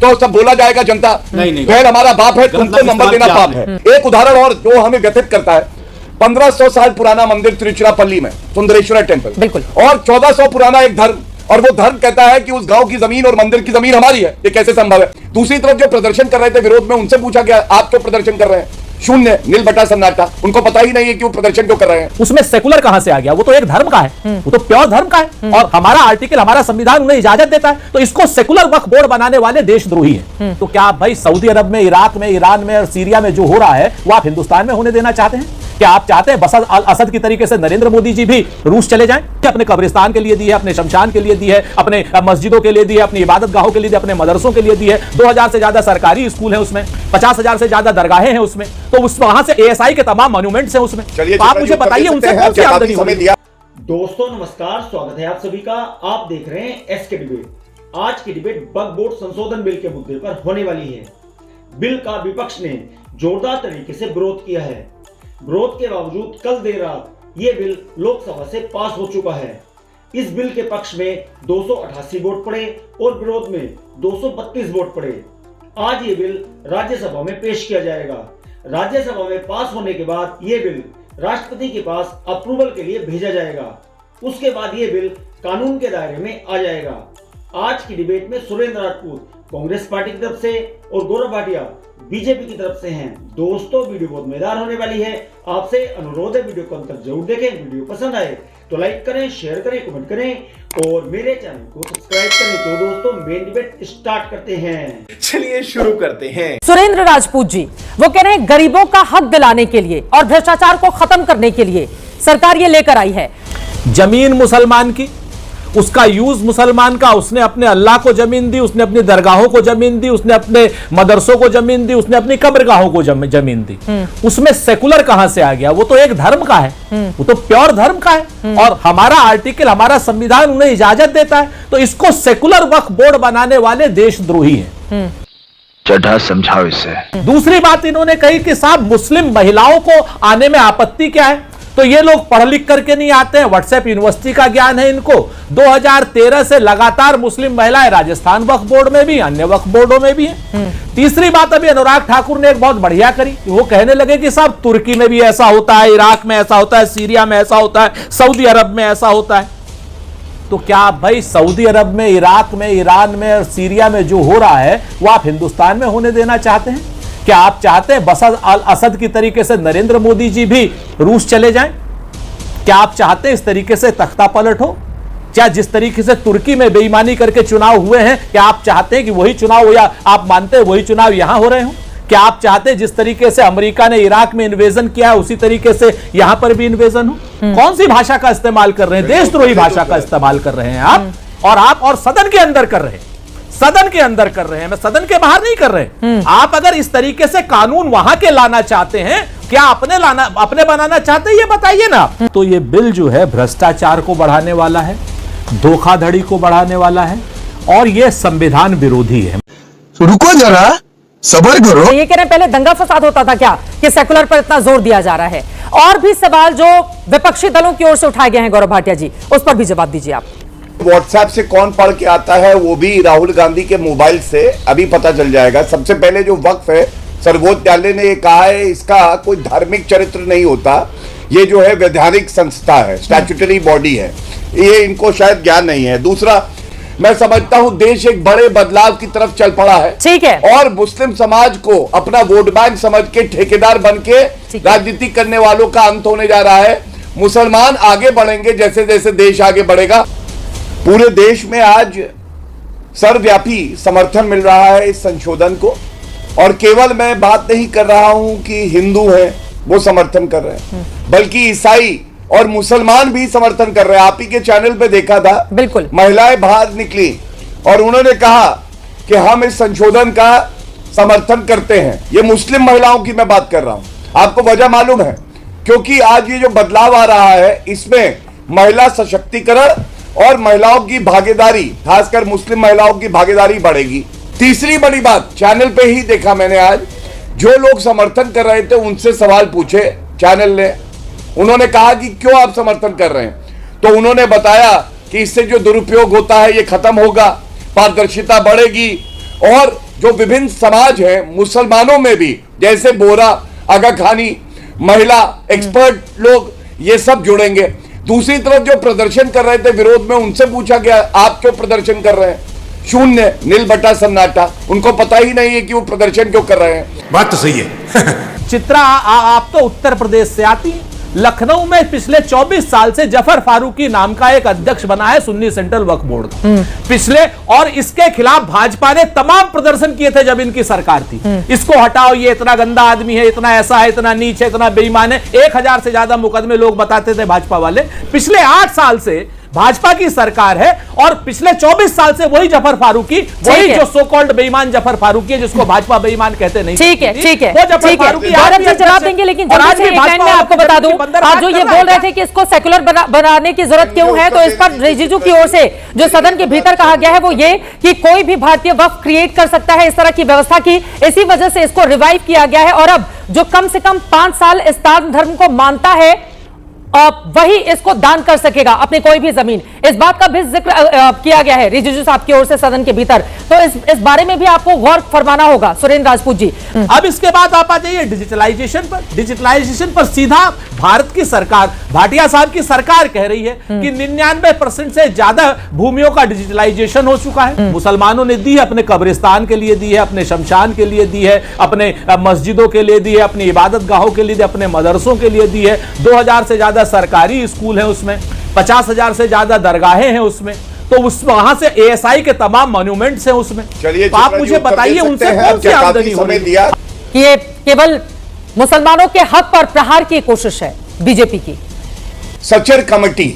तो सब बोला जाएगा जनता बहन हमारा बाप है, तुमको नंबर देना पाप है। एक उदाहरण और जो हमें व्यथित करता है, 1500 साल पुराना मंदिर तिरुचिरापल्ली में सुंदरेश्वर टेम्पल, बिल्कुल, और 1400 पुराना एक धर्म, और वो धर्म कहता है कि उस गांव की जमीन और मंदिर की जमीन हमारी है। ये कैसे संभव है? दूसरी तरफ जो प्रदर्शन कर रहे थे विरोध में, उनसे पूछा गया आप क्यों प्रदर्शन कर रहे हैं? शून्य, नील बटा सन्नाटा, उनको पता ही नहीं है कि वो प्रदर्शन क्यों कर रहे हैं। उसमें सेकुलर कहां से आ गया? वो तो एक धर्म का है, वो तो प्योर धर्म का है, और हमारा आर्टिकल, हमारा संविधान उन्हें इजाजत देता है, तो इसको सेकुलर वक्फ बोर्ड बनाने वाले देशद्रोही हैं। तो क्या भाई सऊदी अरब में, इराक में, ईरान में और सीरिया में जो हो रहा है वो आप हिंदुस्तान में होने देना चाहते हैं? क्या आप चाहते हैं बशर अल असद की तरीके से नरेंद्र मोदी जी भी रूस चले जाएं? कि अपने कब्रिस्तान के लिए दी है, अपने शमशान के लिए दी है, अपने मस्जिदों के लिए दी है, अपनी इबादत गाहों के लिए दी है, अपने मदरसों के लिए दी है। 2000 से ज्यादा सरकारी स्कूल है उसमें, 50,000 से ज्यादा दरगाहें हैं उसमें, तो उस वहां से एएसआई के तमाम मॉन्यूमेंट्स हैं उसमें। तो आप मुझे बताइए उनसे कौन सी आमदनी हो रही है? दोस्तों नमस्कार, स्वागत है आप सभी का। आप देख रहे हैं एसके डिबेट। आज की डिबेट वक्फ बोर्ड संशोधन बिल के मुद्दे पर होने वाली है। बिल का विपक्ष ने जोरदार तरीके से विरोध किया है। विरोध के बावजूद कल देर रात ये बिल लोकसभा से पास हो चुका है। इस बिल के पक्ष में 288 वोट पड़े और विरोध में 232 वोट पड़े। आज ये बिल राज्यसभा में पेश किया जाएगा। राज्यसभा में पास होने के बाद ये बिल राष्ट्रपति के पास अप्रूवल के लिए भेजा जाएगा। उसके बाद ये बिल कानून के दायरे में आ जाएगा। आज की डिबेट में सुरेंद्र राजपूत कांग्रेस पार्टी की तरफ से और गौरव भाटिया बीजेपी की तरफ से हैं। दोस्तों वीडियो बहुत मजेदार होने वाली है। आपसे अनुरोध है वीडियो को अंत तक जरूर देखें। वीडियो पसंद आए तो लाइक करें, शेयर करें, कमेंट करें और मेरे चैनल को सब्सक्राइब करें। तो दोस्तों मेन डिबेट स्टार्ट करते हैं। चलिए शुरू करते हैं। सुरेंद्र राजपूत जी वो कह रहे हैं गरीबों का हक दिलाने के लिए और भ्रष्टाचार को खत्म करने के लिए सरकार ये लेकर आई है। जमीन मुसलमान की, उसका यूज मुसलमान का, उसने अपने अल्लाह को जमीन दी, उसने अपनी दरगाहों को जमीन दी, उसने अपने मदरसों को जमीन दी, उसने अपनी कब्रगाहों को जमीन दी। उसमें सेकुलर कहां से आ गया? वो तो एक धर्म का है, वो तो प्योर धर्म का है, और हमारा आर्टिकल, हमारा संविधान उन्हें इजाजत देता है, तो इसको सेकुलर वक्फ बोर्ड बनाने वाले देशद्रोही हैं। चढ़ा समझाओ इसे। दूसरी बात इन्होंने कही कि साहब मुस्लिम महिलाओं को आने में आपत्ति क्या है? तो ये लोग पढ़ लिख करके नहीं आते हैं, व्हाट्सएप यूनिवर्सिटी का ज्ञान है इनको। 2013 से लगातार मुस्लिम महिलाएं राजस्थान वक्फ बोर्ड में भी, अन्य वक्फ बोर्डों में भी हैं। तीसरी बात अभी अनुराग ठाकुर ने एक बहुत बढ़िया करी, वो कहने लगे कि साहब तुर्की में भी ऐसा होता है, इराक में ऐसा होता है, सीरिया में ऐसा होता है, सऊदी अरब में ऐसा होता है। तो क्या भाई सऊदी अरब में, इराक में, ईरान में और सीरिया में जो हो रहा है वो आप हिंदुस्तान में होने देना चाहते हैं? क्या आप चाहते हैं बशर अल असद की तरीके से नरेंद्र मोदी जी भी रूस चले जाएं? क्या आप चाहते हैं इस तरीके से तख्ता पलट हो? क्या जिस तरीके से तुर्की में बेईमानी करके चुनाव हुए हैं, क्या आप चाहते हैं कि वही चुनाव हो, या आप मानते हैं वही चुनाव यहां हो रहे हो? क्या आप चाहते हैं जिस तरीके से अमेरिका ने इराक में इन्वेजन किया है उसी तरीके से यहां पर भी इन्वेजन हो? कौन सी भाषा का इस्तेमाल कर रहे हैं? देशद्रोही भाषा का इस्तेमाल कर रहे हैं आप, और सदन के अंदर कर रहे हैं, सदन के अंदर कर रहे हैं, मैं सदन के बाहर नहीं कर रहे। आप अगर इस तरीके से कानून वहां के लाना चाहते हैं, क्या अपने बनाना चाहते हैं, ये बताइए ना। तो ये बिल जो है भ्रष्टाचार को बढ़ाने वाला है, धोखाधड़ी को बढ़ाने वाला है, और ये संविधान विरोधी है। तो रुको जरा, सब्र करो। तो ये कह रहे हैं पहले दंगा फसाद होता था क्या कि सेकुलर पर इतना जोर दिया जा रहा है? और भी सवाल जो विपक्षी दलों की ओर से उठाए गए हैं गौरव भाटिया जी, उस पर भी जवाब दीजिए आप। व्हाट्सएप से कौन पढ़ के आता है वो भी राहुल गांधी के मोबाइल से अभी पता चल जाएगा। सबसे पहले जो वक्फ है, सर्वोच्च न्यायालय ने ये कहा है इसका कोई धार्मिक चरित्र नहीं होता, ये जो है वैधानिक संस्था है, स्टैट्यूटरी बॉडी है। ये इनको शायद ज्ञान नहीं है। दूसरा, मैं समझता हूं देश एक बड़े बदलाव की तरफ चल पड़ा है, ठीक है, और मुस्लिम समाज को अपना वोट बैंक समझ के ठेकेदार बन के राजनीति करने वालों का अंत होने जा रहा है। मुसलमान आगे बढ़ेंगे जैसे जैसे देश आगे बढ़ेगा। पूरे देश में आज सर्वव्यापी समर्थन मिल रहा है इस संशोधन को, और केवल मैं बात नहीं कर रहा हूं कि हिंदू हैं वो समर्थन कर रहे हैं, बल्कि ईसाई और मुसलमान भी समर्थन कर रहे हैं। आप ही के चैनल पे देखा था, बिल्कुल, महिलाएं बाहर निकली और उन्होंने कहा कि हम इस संशोधन का समर्थन करते हैं। ये मुस्लिम महिलाओं की मैं बात कर रहा हूं। आपको वजह मालूम है? क्योंकि आज ये जो बदलाव आ रहा है इसमें महिला सशक्तिकरण और महिलाओं की भागीदारी, खासकर मुस्लिम महिलाओं की भागीदारी बढ़ेगी। तीसरी बड़ी बात, चैनल पे ही देखा मैंने आज, जो लोग समर्थन कर रहे थे उनसे सवाल पूछे चैनल ने। उन्होंने कहा कि क्यों आप समर्थन कर रहे हैं? तो उन्होंने बताया कि इससे जो दुरुपयोग होता है ये खत्म होगा, पारदर्शिता बढ़ेगी और जो विभिन्न समाज हैं मुसलमानों में भी, जैसे बोरा, आगा खानी, महिला, एक्सपर्ट लोग, ये सब जुड़ेंगे। दूसरी तरफ जो प्रदर्शन कर रहे थे विरोध में, उनसे पूछा गया आप क्यों प्रदर्शन कर रहे हैं? शून्य, नील बटा सन्नाटा। उनको पता ही नहीं है कि वो प्रदर्शन क्यों कर रहे हैं। बात तो सही है। चित्रा, आप तो उत्तर प्रदेश से आती हैं। लखनऊ में पिछले 24 साल से जफर फारूकी नाम का एक अध्यक्ष बना है सुन्नी सेंट्रल वक्फ बोर्ड का। पिछले, और इसके खिलाफ भाजपा ने तमाम प्रदर्शन किए थे जब इनकी सरकार थी। इसको हटाओ, ये इतना गंदा आदमी है, इतना ऐसा है, इतना नीच है, इतना बेईमान है। 1000 से ज्यादा मुकदमे लोग बताते थे भाजपा वाले। पिछले 8 साल से भाजपा की सरकार है और पिछले 24 साल से वही जफर फारूकी, वही जो सो कॉल्ड बेईमान जफर फारूकी है, जिसको भाजपा बेईमान कहते नहीं। ठीक है, ठीक है, वो जफर ठीक है। फारूकी गौरव जी जवाब देंगे, लेकिन जल्दी से एक लाइन में आपको बता दूं, आप जो ये बोल रहे थे कि इसको सेकुलर बनाने की जरूरत क्यों है, तो इस पर रिजिजू की ओर से जो सदन के भीतर कहा गया है वो ये कि कोई भी भारतीय वक्फ क्रिएट कर सकता है, इस तरह की व्यवस्था की, इसी वजह से इसको रिवाइव किया गया है। और अब जो कम से कम 5 साल इस्लाम धर्म को मानता है वही इसको दान कर सकेगा अपनी कोई भी जमीन। इस बात का भी जिक्र किया गया है रिजिजू साहब की ओर से सदन के भीतर। तो इस बारे में भी आपको गौर फरमाना होगा सुरेंद्र राजपूत जी। अब इसके बाद आप आ जाइए डिजिटलाइजेशन पर। डिजिटलाइजेशन पर सीधा भारत की सरकार, भाटिया साहब की सरकार कह रही है कि 99% से ज्यादा भूमियों का डिजिटलाइजेशन हो चुका है। मुसलमानों ने दी है, अपने कब्रिस्तान के लिए दी है, अपने शमशान के लिए दी है, अपने मस्जिदों के लिए दी है, अपनी इबादत गाहों के लिए दी, अपने मदरसों के लिए दी है। 2000 से ज्यादा सरकारी स्कूल है उसमें, 50,000 से ज्यादा दरगाहें हैं उसमें, तो उस वहां से एएसआई के तमाम मॉन्यूमेंट्स हैं उसमें। चलिए, तो आप मुझे बताइए उनसे कौन सी आमदनी हो रही है? ये केवल मुसलमानों के हक पर प्रहार की कोशिश है बीजेपी की। सचर कमेटी,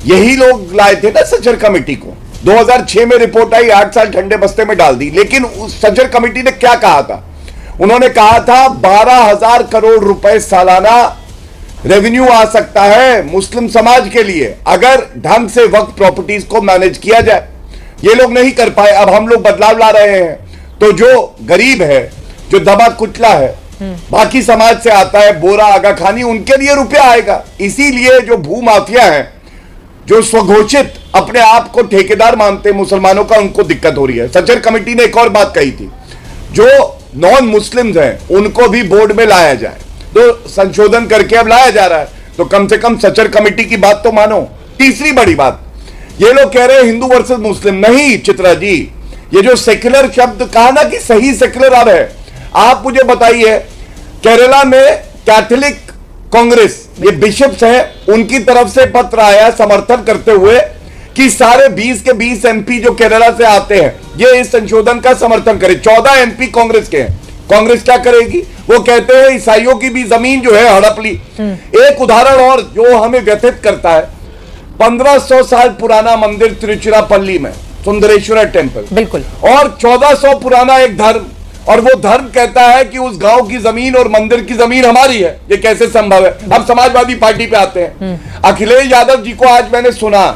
यही लोग लाए थे ना सचर कमेटी को। 2006 में रिपोर्ट आई, 8 साल ठंडे बस्ते में डाल दी। लेकिन उस सचर कमेटी ने क्या कहा था? उन्होंने कहा था 12,000 करोड़ रुपए सालाना रेवेन्यू आ सकता है मुस्लिम समाज के लिए अगर ढंग से वक्फ प्रॉपर्टीज को मैनेज किया जाए। ये लोग नहीं कर पाए, अब हम लोग बदलाव ला रहे हैं। तो जो गरीब है, जो दबा कुचला है, बाकी समाज से आता है, बोरा, आगा खानी, उनके लिए रुपया आएगा। इसीलिए जो भू माफिया है, जो स्वघोषित अपने आप को ठेकेदार मानते मुसलमानों का, उनको दिक्कत हो रही है। सचर कमेटी ने एक और बात कही थी, जो नॉन मुस्लिम्स हैं उनको भी बोर्ड में लाया जाए। तो संशोधन करके अब लाया जा रहा है, तो कम से कम सचर कमेटी की बात तो मानो। तीसरी बड़ी बात, ये लोग कह रहे हैं हिंदू वर्सेस मुस्लिम। नहीं चित्रा जी, ये जो सेक्युलर शब्द कहा ना कि सही सेक्युलर अब है, आप मुझे बताइए, केरला में कैथोलिक कांग्रेस, ये बिशप्स हैं, उनकी तरफ से पत्र आया समर्थन करते हुए कि सारे 20 के 20 एमपी जो केरला से आते हैं ये इस संशोधन का समर्थन करें। 14 एमपी कांग्रेस के हैं। कांग्रेस क्या करेगी? वो कहते हैं ईसाइयों की भी जमीन जो है हड़प ली। एक उदाहरण और जो हमें व्यथित करता है, 1500 साल पुराना मंदिर तिरुचिरापल्ली में, सुंदरेश्वर टेम्पल, बिल्कुल, और 1400 पुराना एक धर्म, और वो धर्म कहता है कि उस गांव की जमीन और मंदिर की जमीन हमारी है। ये कैसे संभव है? अब समाजवादी पार्टी पे आते हैं। अखिलेश यादव जी को आज मैंने सुना,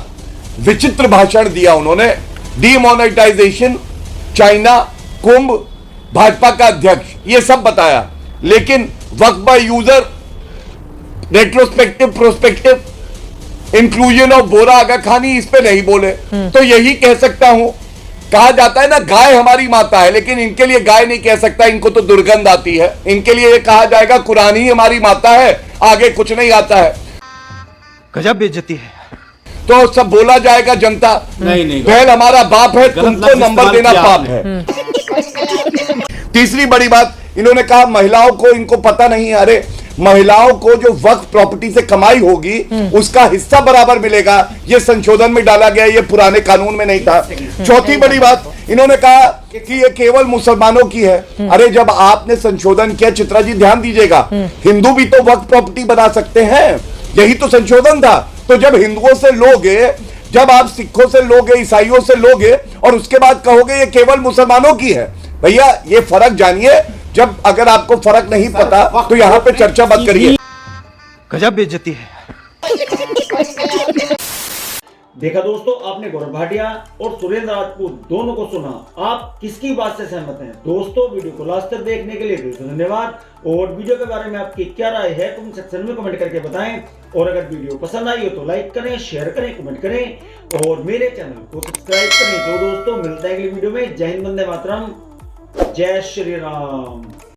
विचित्र भाषण दिया उन्होंने, डीमोनेटाइजेशन, चाइना, कुंभ, भाजपा का अध्यक्ष, ये सब बताया। लेकिन वक्फ by user, retrospective, prospective, inclusion of Bohra, Aga Khani, इस पे नहीं बोले। तो यही कह सकता हूं, कहा जाता है ना गाय हमारी माता है, लेकिन इनके लिए गाय नहीं कह सकता, इनको तो दुर्गंध आती है। इनके लिए कहा जाएगा कुरान ही हमारी माता है, आगे कुछ नहीं आता है। गजब बेइज्जती है। तो सब बोला जाएगा जनता, नहीं बैल हमारा बाप है, तुमको नंबर देना पाप है। तीसरी बड़ी बात, इन्होंने कहा महिलाओं को, इनको पता नहीं है। अरे महिलाओं को जो वक्फ प्रॉपर्टी से कमाई होगी उसका हिस्सा बराबर मिलेगा, ये संशोधन में डाला गया, ये पुराने कानून में नहीं था। चौथी बड़ी बात, इन्होंने कहा कि ये केवल मुसलमानों की है। अरे जब आपने संशोधन किया, चित्रा जी ध्यान दीजिएगा, हिंदू भी तो वक्फ प्रॉपर्टी बना सकते हैं, यही तो संशोधन था। तो जब हिंदुओं से लोगे, जब आप सिखों से लोगे, ईसाइयों से लोगे, और उसके बाद कहोगे ये केवल मुसलमानों की है, भैया ये फर्क जानिए। जब अगर आपको फर्क नहीं पता तो यहां पे चर्चा मत करिए। गजब बेइज्जती है। देखा दोस्तों, आपने गौरव भाटिया और सुरेंद्र राजपूत दोनों को सुना। आप किसकी बात से सहमत हैं? दोस्तों, वीडियो को लास्ट तक देखने के लिए धन्यवाद। और वीडियो के बारे में आपकी क्या राय है कमेंट सेक्शन में कमेंट करके बताएं। और अगर वीडियो पसंद आई हो तो लाइक करें, शेयर करें, कमेंट करें और मेरे चैनल को सब्सक्राइब करें। तो दोस्तों, मिलते हैं अगली वीडियो में। जय हिंद, वंदे मातरम। जय श्री राम।